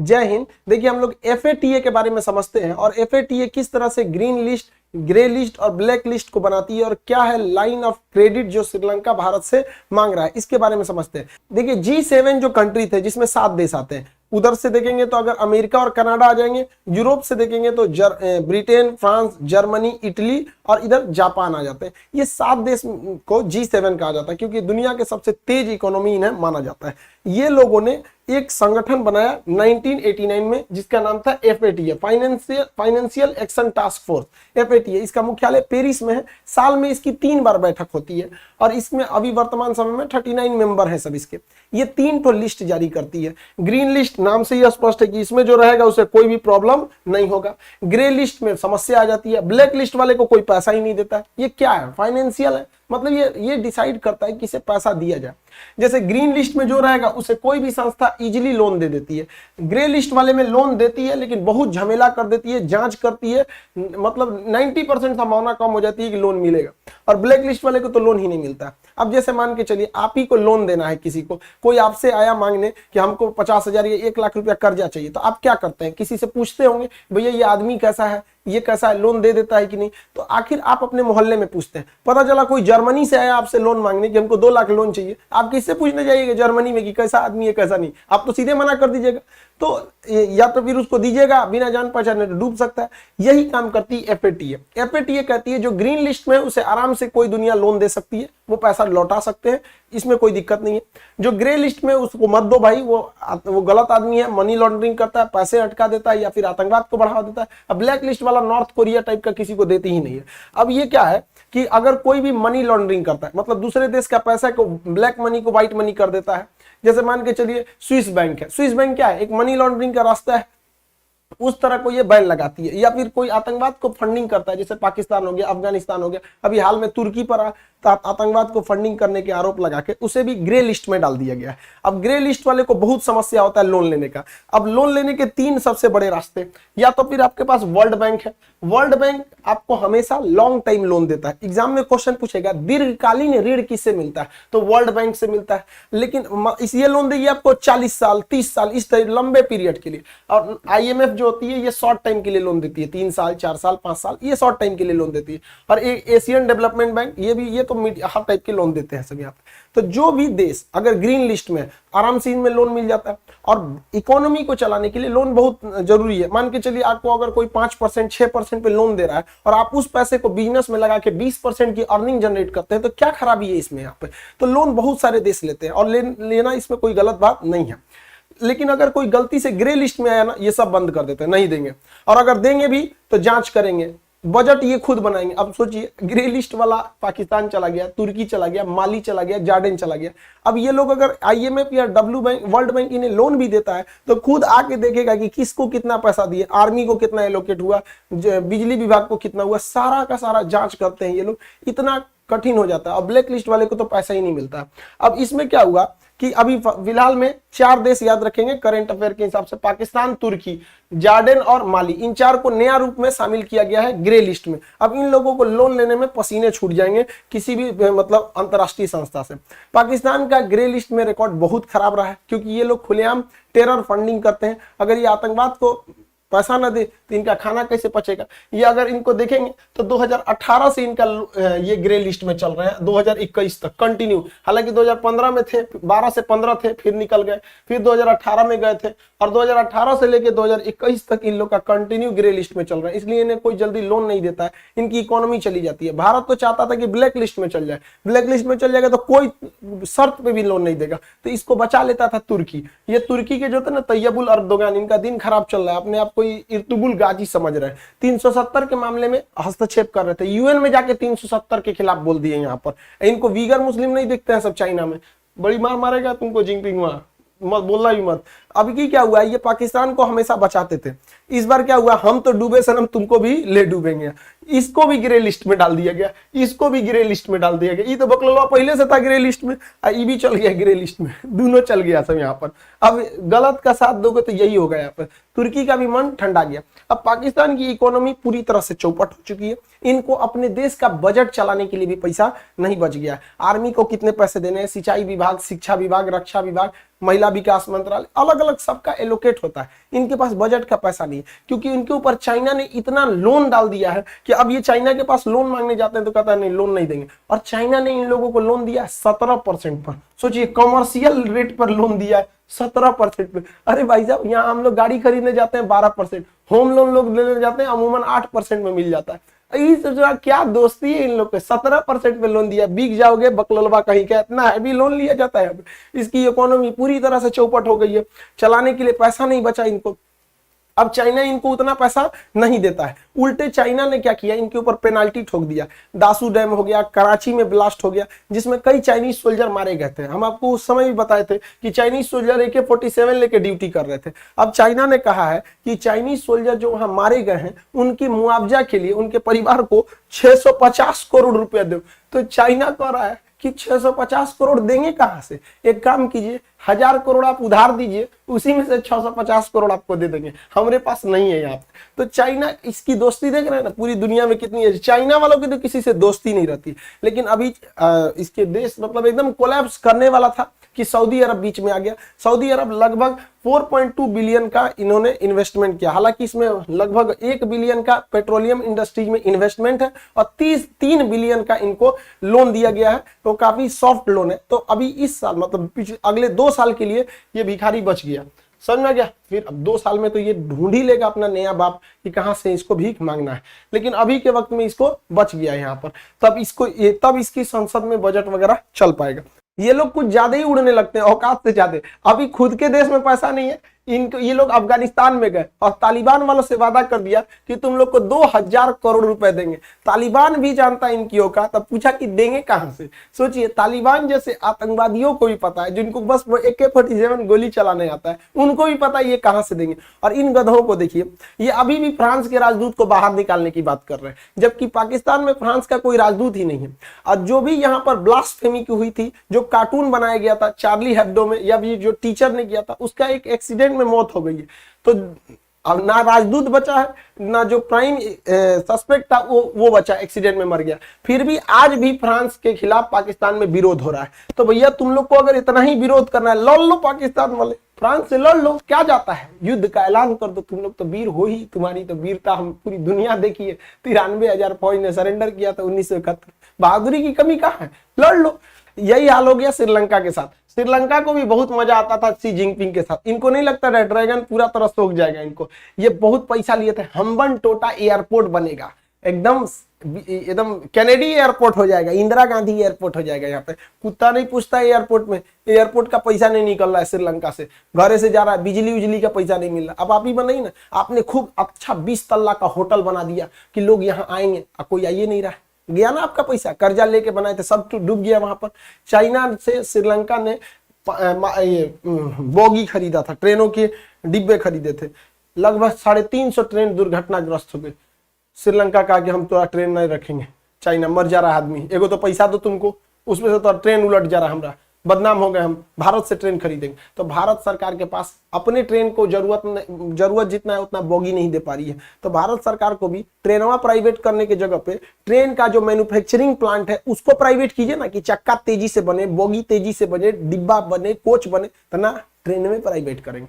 जय हिंद। देखिए हम लोग FATA के बारे में समझते हैं और FATA किस तरह से ग्रीन लिस्ट, ग्रे लिस्ट और ब्लैक लिस्ट को बनाती है और क्या है लाइन ऑफ क्रेडिट जो श्रीलंका भारत से मांग रहा है, इसके बारे में समझते हैं। देखिए G7 जो कंट्री थे जिसमें 7 देश आते हैं, उधर से देखेंगे तो अगर अमेरिका और कनाडा आ जाएंगे, यूरोप से देखेंगे तो ब्रिटेन, फ्रांस, जर्मनी, इटली और इधर जापान आ जाते हैं। ये 7 देश को G7 कहा जाता है क्योंकि दुनिया के सबसे तेज इकोनॉमी इन्हें माना जाता है। ये लोगों ने एक संगठन बनाया 1989 में जिसका नाम था FATA, financial action task force, FATA। इसका मुख्यालय पेरिस में है। साल में इसकी 3 बार बैठक होती है और इसमें अभी वर्तमान समय में 39 मेंबर हैं सब इसके। ये 3 तो लिस्ट जारी करती है। ग्रीन लिस्ट नाम से ही स्पष्ट है कि इसमें जो रहेगा उसे कोई भी प्रॉब्लम नहीं होगा। ग्रे लिस्ट में समस्या आ जाती है। ब्लैक लिस्ट वाले को कोई पैसा ही नहीं देता है। ये क्या है? फाइनेंशियल है, मतलब ये डिसाइड करता है कि इसे पैसा दिया जाए। जैसे ग्रीन लिस्ट में जो रहेगा उसे कोई भी संस्था इजीली लोन दे देती है। ग्रे लिस्ट वाले में लोन देती है लेकिन बहुत झमेला कर देती है, जांच करती है, मतलब 90% संभावना कम हो जाती है कि लोन मिलेगा। और ब्लैक लिस्ट वाले को तो लोन ही नहीं मिलता। अब जैसे मान के चलिए आप ही को लोन देना है, किसी को, कोई आपसे आया मांगने कि हमको 50,000 या 1 लाख रुपया कर्जा चाहिए, तो आप क्या करते हैं? किसी से पूछते होंगे भैया ये आदमी कैसा है, ये कैसा है, लोन दे देता है कि नहीं? तो आखिर आप अपने मोहल्ले में पूछते हैं। पता चला कोई जर्मनी से आया आपसे लोन मांगने कि हमको 2 लाख लोन चाहिए, आप किससे पूछने जाइएगा जर्मनी में कि कैसा आदमी है कैसा नहीं? आप तो सीधे मना कर दीजिएगा। तो या तो फिर उसको दीजिएगा, बिना जान पहचाने तो डूब सकता है। यही काम करती है FATA। FATA कहती है जो ग्रीन लिस्ट में उसे आराम से कोई दुनिया लोन दे सकती है, वो पैसा लौटा सकते हैं, इसमें कोई दिक्कत नहीं है। जो ग्रे लिस्ट में उसको मत दो भाई, वो गलत आदमी है, मनी लॉन्ड्रिंग करता है, पैसे अटका देता है या फिर आतंकवाद को बढ़ावा देता है। अब ब्लैक लिस्ट वाला नॉर्थ कोरिया टाइप का किसी को देती ही नहीं है। अब ये क्या है कि अगर कोई भी मनी लॉन्ड्रिंग करता है, मतलब दूसरे देश का पैसा को, ब्लैक मनी को व्हाइट मनी कर देता है, जैसे मान के चलिए स्विस बैंक है। स्विस बैंक क्या है? एक मनी लॉन्ड्रिंग का रास्ता है, उस तरह को ये बैन लगाती है। या फिर कोई आतंकवाद को फंडिंग करता है, जैसे पाकिस्तान हो गया, अफगानिस्तान हो गया, अभी हाल में तुर्की पर आतंकवाद को फंडिंग करने के आरोप लगा के उसे भी ग्रे लिस्ट में डाल दिया गया है। अब ग्रे लिस्ट वाले को बहुत समस्या होता है लोन लेने का। अब लोन लेने के 3 सबसे बड़े रास्ते, या तो फिर आपके पास वर्ल्ड बैंक है। वर्ल्ड बैंक आपको हमेशा लॉन्ग टाइम लोन देता है। एग्जाम में क्वेश्चन पूछेगा दीर्घकालीन ऋण किससे मिलता है, तो वर्ल्ड बैंक से मिलता है। लेकिन इसलिए लोन देगी आपको 40 साल, 30 साल, इस तरह लंबे पीरियड के लिए। और IMF जो होती है ये शॉर्ट टाइम के लिए लोन देती है, 3 साल, 4 साल, 5 साल, ये शॉर्ट टाइम के लिए लोन देती है। और एशियन डेवलपमेंट बैंक, ये तो हर टाइप के लोन देते हैं सभी यहाँ पे। तो जो भी देश अगर ग्रीन लिस्ट में, आराम से इनमें लोन मिल जाता है। और इकोनॉमी को चलाने के लिए लोन बहुत जरूरी है। मान के चलिए आपको अगर कोई 5%, 6% पे लोन दे रहा है और आप उस पैसे को बिजनेस में लगा के 20% की अर्निंग जनरेट करते हैं, तो क्या खराबी है इसमें? यहाँ पे तो लोन बहुत सारे देश लेते हैं और लेना इसमें कोई गलत बात नहीं है। लेकिन अगर कोई गलती से ग्रे लिस्ट में आया ना, ये सब बंद कर देते हैं, नहीं देंगे। और अगर देंगे भी तो जांच करेंगे, बजट ये खुद बनाएंगे। अब सोचिए ग्रे लिस्ट वाला पाकिस्तान चला गया, तुर्की चला गया, माली चला गया, जॉर्डन चला गया। अब ये लोग अगर IMF या वर्ल्ड बैंक इन्हें लोन भी देता है तो खुद आके देखेगा कि किसको कितना पैसा दिए, आर्मी को कितना एलोकेट हुआ, बिजली विभाग को कितना हुआ, सारा का सारा जांच करते हैं ये लोग। इतना कठिन हो जाता है। अब ब्लैक लिस्ट वाले को तो पैसा ही नहीं मिलता। अब इसमें क्या हुआ कि अभी फिलहाल में 4 देश याद रखेंगे करंट अफेयर के हिसाब से, पाकिस्तान, तुर्की, जॉर्डन और माली, इन 4 को नया रूप में शामिल किया गया है ग्रे लिस्ट में। अब इन लोगों को लोन लेने में पसीने छूट जाएंगे किसी भी मतलब अंतरराष्ट्रीय संस्था से। पाकिस्तान का ग्रे लिस्ट में रिकॉर्ड बहुत खराब रहा है क्योंकि ये लोग खुलेआम टेरर फंडिंग करते हैं। अगर ये आतंकवाद को पैसा ना दे तो इनका खाना कैसे पचेगा? ये अगर इनको देखेंगे तो 2018 से इनका ये ग्रे लिस्ट में चल रहे हैं, 2021 तक कंटिन्यू। हालांकि 2015 में थे, 12 से 15 थे, फिर निकल गए, फिर 2018 में गए थे और 2018 से लेके 2021 तक इन लोग का कंटिन्यू ग्रे लिस्ट में चल रहा है। इसलिए इन्हें कोई जल्दी लोन नहीं देता है, इनकी इकोनॉमी चली जाती है। भारत तो चाहता था कि ब्लैक लिस्ट में चल जाए, ब्लैक लिस्ट में चल जाएगा तो कोई शर्त पे भी लोन नहीं देगा, तो इसको बचा लेता था तुर्की। ये तुर्की के जो थे ना तैयबुल अर्दोगान, इनका दिन खराब चल रहा है, अपने आप को इर्तुगुल गाजी समझ रहे हैं। 370 के मामले में हस्तक्षेप कर रहे थे, UN में जाके 370 के खिलाफ बोल दिए। यहाँ पर इनको वीगर मुस्लिम नहीं दिखते हैं सब, चाइना में बड़ी मार मारेगा तुमको जिनपिंग, वहां मत बोलना भी मत। अभी की क्या हुआ, ये पाकिस्तान को हमेशा बचाते थे, इस बार क्या हुआ, हम तो डूबे सनम तुमको भी ले डूबेंगे। इसको भी ग्रे लिस्ट में डाल दिया गया, इसको भी ग्रे लिस्ट में डाल दिया गया। ये तो बकलवा पहले से था ग्रे लिस्ट में, ये भी चल गया ग्रे लिस्ट में, दोनों चल गया सब यहाँ पर। अब गलत का साथ दोगे तो यही होगा यहाँ पर। तुर्की का भी मन ठंडा गया। अब पाकिस्तान की इकोनॉमी पूरी तरह से चौपट हो चुकी है। इनको अपने देश का बजट चलाने के लिए भी पैसा नहीं बच गया। आर्मी को कितने पैसे देने हैं, सिंचाई विभाग, शिक्षा विभाग, रक्षा विभाग, महिला विकास मंत्रालय, अलग अलग सबका एलोकेट होता है। इनके पास बजट का पैसा नहीं है, क्योंकि इनके ऊपर चाइना ने इतना लोन डाल दिया है कि अब ये चाइना के पास लोन मांगने जाते हैं तो कहता है नहीं लोन नहीं देंगे। और चाइना ने इन लोगों को लोन दिया 17% पर। सोचिए, कमर्शियल रेट पर लोन दिया है 17% पे। अरे भाई साहब, यहाँ हम लोग गाड़ी खरीदने जाते हैं 12%, होम लोन लोग लेने जाते हैं अमूमन 8% में मिल जाता है। क्या दोस्ती है इन लोग के। 17% पे लोन दिया, बिक जाओगे बकलवा कहीं का, इतना हैवी लोन लिया जाता है। इसकी इकोनॉमी पूरी तरह से चौपट हो गई है, चलाने के लिए पैसा नहीं बचा इनको। अब चाइना इनको उतना पैसा नहीं देता है। उल्टे चाइना ने क्या किया, इनके ऊपर पेनाल्टी ठोक दिया। दासू डैम हो गया, कराची में ब्लास्ट हो गया, जिसमें कई चाइनीज सोल्जर मारे गए थे। हम आपको उस समय भी बताए थे कि चाइनीज सोल्जर AK-47 लेके ड्यूटी कर रहे थे। अब चाइना ने कहा है कि चाइनीज सोल्जर जो वहां मारे गए हैं उनकी मुआवजा के लिए उनके परिवार को 650 करोड़ रुपया दो। तो चाइना कह रहा है कि 650 करोड़ देंगे कहां से। एक काम कीजिए, 1000 करोड़ आप उधार दीजिए, उसी में से 650 करोड़ आपको दे देंगे, हमारे पास नहीं है यहाँ पे। तो चाइना, इसकी दोस्ती देख रहे हैं ना पूरी दुनिया में कितनी है। चाइना वालों की तो किसी से दोस्ती नहीं रहती, लेकिन अभी इसके देश मतलब एकदम कोलैप्स करने वाला था कि सऊदी अरब बीच में आ गया। सऊदी अरब लगभग 4.2 बिलियन का इन्होंने इन्वेस्टमेंट किया। हालांकि इसमें लगभग 1 बिलियन का पेट्रोलियम इंडस्ट्रीज में इन्वेस्टमेंट है और 3 बिलियन का इनको लोन दिया गया है। तो काफी सॉफ्ट लोन है। तो अभी इस साल मतलब अगले 2 साल के लिए ये भिखारी बच गया, समझ में गया। फिर अब 2 साल में तो ये ढूंढ ही लेगा अपना नया बाप कि कहां से इसको भीख मांगना है। लेकिन अभी के वक्त में इसको बच गया यहाँ पर, तब इसकी संसद में बजट वगैरह चल पाएगा। ये लोग कुछ ज्यादा ही उड़ने लगते हैं, औकात से ज्यादा। अभी खुद के देश में पैसा नहीं है इनको, ये लोग अफगानिस्तान में गए और तालिबान वालों से वादा कर दिया कि तुम लोग को 2000 करोड़ रुपए देंगे। तालिबान भी जानता है इनकी औकात। तब पूछा कि देंगे कहां से। सोचिए, तालिबान जैसे आतंकवादियों को भी पता है, जिनको बस AK-47 गोली चलाने आता है, उनको भी पता है ये कहां से देंगे। और इन गधों को देखिए, ये अभी भी फ्रांस के राजदूत को बाहर निकालने की बात कर रहे हैं, जबकि पाकिस्तान में फ्रांस का कोई राजदूत ही नहीं है। और जो भी यहाँ पर ब्लास्फेमी की हुई थी, जो कार्टून बनाया गया था चार्ली हेब्डो में, या जो टीचर ने किया था, उसका एक एक्सीडेंट में मौत हो गई है। तो अब ना राजदूत बचा है, ना जो प्राइम सस्पेक्ट था वो बचा, एक्सीडेंट में मर गया। फिर भी आज भी फ्रांस के खिलाफ पाकिस्तान में विरोध हो रहा है। तो भैया तुम लोग को अगर इतना ही विरोध करना है, लड़ लो पाकिस्तान वाले, फ्रांस से लड़ लो, क्या जाता है, युद्ध का ऐलान कर दो। तुम लोग तो वीर हो ही, तुम्हारी तो वीरता हम पूरी दुनिया देखी है। 93,000 फौज ने सरेंडर किया था 1971। बहादुरी की कमी कहाँ है, लड़ लो। यही हाल हो गया श्रीलंका के साथ। श्रीलंका को भी बहुत मजा आता था शी जिनपिंग के साथ। इनको नहीं लगता रेड ड्रैगन पूरा तरह सोख जाएगा इनको। ये बहुत पैसा लिए थे, हम्बन टोटा एयरपोर्ट बनेगा, एकदम कैनेडी एयरपोर्ट हो जाएगा, इंदिरा गांधी एयरपोर्ट हो जाएगा। यहाँ पे कुत्ता नहीं पूछता एयरपोर्ट में, एयरपोर्ट का पैसा नहीं निकल रहा है श्रीलंका से, घरे से जा रहा है, बिजली उजली का पैसा नहीं मिल रहा। अब आप ही बनाई ना, आपने खूब अच्छा 20 तल्ला का होटल बना दिया कि लोग यहाँ आएंगे, कोई आइए नहीं रहा, गया ना आपका पैसा, कर्जा लेके बनाए थे, सब डूब गया वहां पर। चाइना से श्रीलंका ने बोगी खरीदा था, ट्रेनों के डिब्बे खरीदे थे, लगभग 350 ट्रेन दुर्घटनाग्रस्त हो गए। श्रीलंका कहा कि हम तो ट्रेन नहीं रखेंगे, चाइना मर जा रहा आदमी, एगो तो पैसा दो तुमको, उसमें से तो ट्रेन उलट जा रहा, हमरा बदनाम हो गए, हम भारत से ट्रेन खरीदेंगे। तो भारत सरकार के पास अपने ट्रेन को जरूरत जितना है उतना बोगी नहीं दे पा रही है। तो भारत सरकार को भी ट्रेनवा प्राइवेट करने के जगह पे ट्रेन का जो मैन्युफैक्चरिंग प्लांट है उसको प्राइवेट कीजिए ना, कि चक्का तेजी से बने, बोगी तेजी से बने, डिब्बा बने, कोच बने, तो ना ट्रेन में प्राइवेट करेंगे।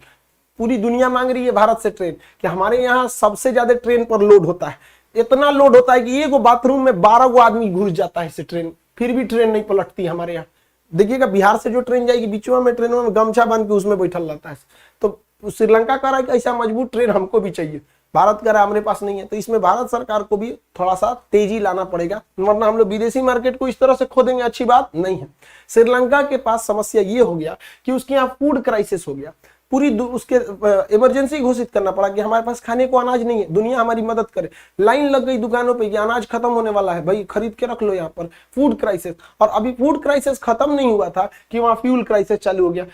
पूरी दुनिया मांग रही है भारत से ट्रेन, कि हमारे यहाँ सबसे ज्यादा ट्रेन पर लोड होता है, इतना लोड होता है कि एक बाथरूम में 12 गो आदमी घुस जाता है इससे ट्रेन, फिर भी ट्रेन नहीं पलटती हमारे यहाँ। देखिएगा बिहार से जो ट्रेन जाएगी बीचवा में ट्रेन में गमछा बांध के उसमें बैठल रहता है। तो श्रीलंका कह रहा है कि ऐसा मजबूत ट्रेन हमको भी चाहिए, भारत कह रहा है हमारे पास नहीं है। तो इसमें भारत सरकार को भी थोड़ा सा तेजी लाना पड़ेगा, वरना हम लोग विदेशी मार्केट को इस तरह से खो देंगे, अच्छी बात नहीं है। श्रीलंका के पास समस्या ये हो गया कि उसके यहाँ फूड क्राइसिस हो गया, पूरी उसके इमरजेंसी घोषित करना पड़ा कि हमारे पास खाने को अनाज नहीं है, दुनिया हमारी मदद करे। लाइन लग गई दुकानों पे कि अनाज खत्म होने वाला है, भाई खरीद के रख लो यहाँ पर। फूड क्राइसिस, और अभी फूड क्राइसिस खत्म नहीं हुआ था कि वहां फ्यूल क्राइसिस चालू हो गया।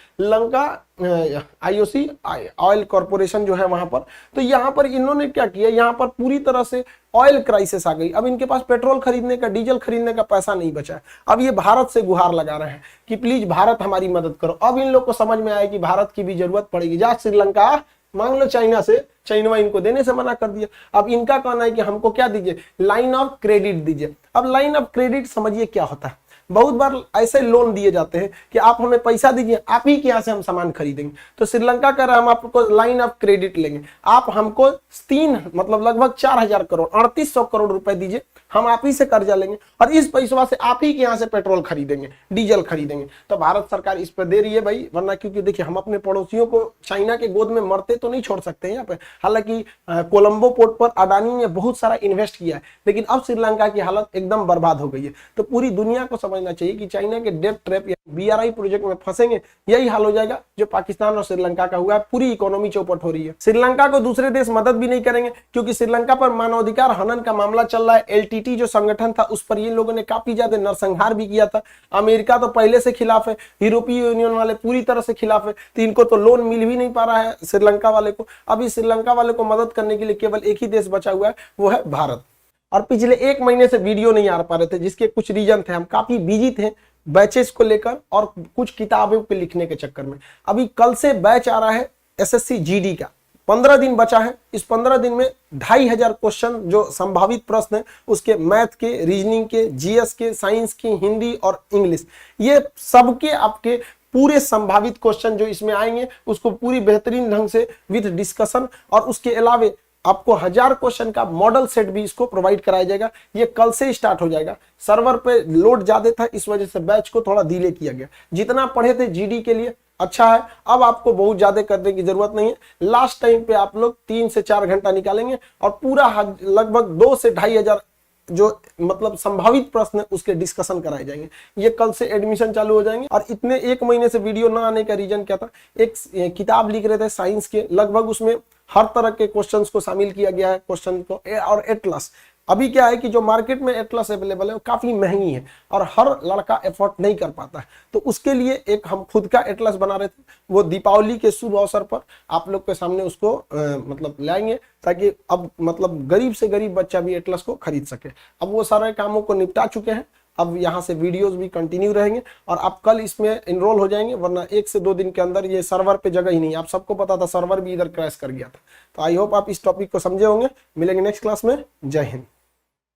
आईओसी ऑयल कॉर्पोरेशन जो है वहां पर। तो यहाँ पर इन्होंने क्या किया, यहाँ पर पूरी तरह से ऑयल क्राइसिस आ गई। अब इनके पास पेट्रोल खरीदने का, डीजल खरीदने का पैसा नहीं बचा है। अब ये भारत से गुहार लगा रहे हैं कि प्लीज भारत हमारी मदद करो। अब इन लोग को समझ में आया कि भारत की भी जरूरत पड़ेगी। जा श्रीलंका मांग लो चाइना से, चाइना इनको देने से मना कर दिया। अब इनका कहना है कि हमको क्या दीजिए, लाइन ऑफ क्रेडिट दीजिए। अब लाइन ऑफ क्रेडिट समझिए क्या होता है। बहुत बार ऐसे लोन दिए जाते हैं कि आप हमें पैसा दीजिए, आप ही के यहाँ से हम सामान खरीदेंगे। तो श्रीलंका कह रहा है हम आपको लाइन ऑफ क्रेडिट लेंगे, आप हमको 3 मतलब लगभग 4000 करोड़ 3800 करोड़ रुपए दीजिए, हम आप ही से कर्जा लेंगे और इस पैसों से आप ही के यहाँ से पेट्रोल खरीदेंगे, डीजल खरीदेंगे। तो भारत सरकार इस पर दे रही है भाई, वरना क्योंकि देखिए हम अपने पड़ोसियों को चाइना के गोद में मरते तो नहीं छोड़ सकते हैं यहाँ पे। हालांकि कोलंबो पोर्ट पर अडानी ने बहुत सारा इन्वेस्ट किया है, लेकिन अब श्रीलंका की हालत एकदम बर्बाद हो गई है। तो पूरी दुनिया को समझना चाहिए कि चाइना के डेट ट्रैप या बीआरआई प्रोजेक्ट में फंसेंगे, यही हाल हो जाएगा जो पाकिस्तान और श्रीलंका का हुआ है। पूरी इकोनॉमी चौपट हो रही है। श्रीलंका को दूसरे देश मदद भी नहीं करेंगे क्योंकि श्रीलंका पर मानवाधिकार हनन का मामला चल रहा है। एलटीटी जो संगठन था उस पर ये लोगों ने काफी ज्यादा नरसंहार भी किया था। अमेरिका तो पहले से खिलाफ है, यूरोपीय यूनियन वाले पूरी तरह से खिलाफ है। तो इनको तो लोन मिल भी नहीं पा रहा है श्रीलंका वाले को। अभी श्रीलंका वाले को मदद करने के लिए केवल एक ही देश बचा हुआ है, वो है भारत। और पिछले 1 महीने से वीडियो नहीं आ पा रहे थे, जिसके कुछ रीजन थे। हम काफी बिजी थे बैचेस को लेकर और कुछ किताबों के लिखने के चक्कर में। अभी कल से बैच आ रहा है एसएससी जीडी का, 15 दिन बचा है। इस 15 दिन में 2500 क्वेश्चन जो संभावित प्रश्न है उसके, मैथ के, रीजनिंग के, जीएस के, साइंस के, हिंदी और इंग्लिश, ये सबके आपके पूरे संभावित क्वेश्चन जो इसमें आएंगे उसको पूरी बेहतरीन ढंग से विद डिस्कशन, और उसके अलावे आपको 1000 क्वेश्चन का मॉडल सेट भी इसको प्रोवाइड कराया जाएगा। ये कल से स्टार्ट हो जाएगा। सर्वर पे लोड ज्यादा था, इस वजह से बैच को थोड़ा डिले किया गया। जितना पढ़े थे जीडी के लिए अच्छा है, अब आपको बहुत ज्यादा करने की जरूरत नहीं है। लास्ट टाइम पे आप लोग 3 से 4 घंटा निकालेंगे और पूरा लगभग 2 से 2500 जो मतलब संभावित प्रश्न है उसके डिस्कशन कराए जाएंगे। ये कल से एडमिशन चालू हो जाएंगे। और इतने 1 महीने से वीडियो ना आने का रीजन क्या था, एक किताब लिख रहे थे साइंस के, लगभग उसमें हर तरह के क्वेश्चंस को शामिल किया गया है क्वेश्चन को। और एटलस, अभी क्या है कि जो मार्केट में एटलस अवेलेबल है वो काफी महंगी है और हर लड़का एफोर्ड नहीं कर पाता है। तो उसके लिए एक हम खुद का एटलस बना रहे थे, वो दीपावली के शुभ अवसर पर आप लोग के सामने उसको मतलब लाएंगे, ताकि अब मतलब गरीब से गरीब बच्चा भी एटलस को खरीद सके। अब वो सारे कामों को निपटा चुके हैं, अब यहाँ से वीडियोस भी कंटिन्यू रहेंगे और आप कल इसमें एनरोल हो जाएंगे, वरना 1 से 2 दिन के अंदर ये सर्वर पे जगह ही नहीं। आप सबको पता था सर्वर भी इधर क्रैश कर गया था। तो आई होप आप इस टॉपिक को समझे होंगे। मिलेंगे नेक्स्ट क्लास में। जय हिंद।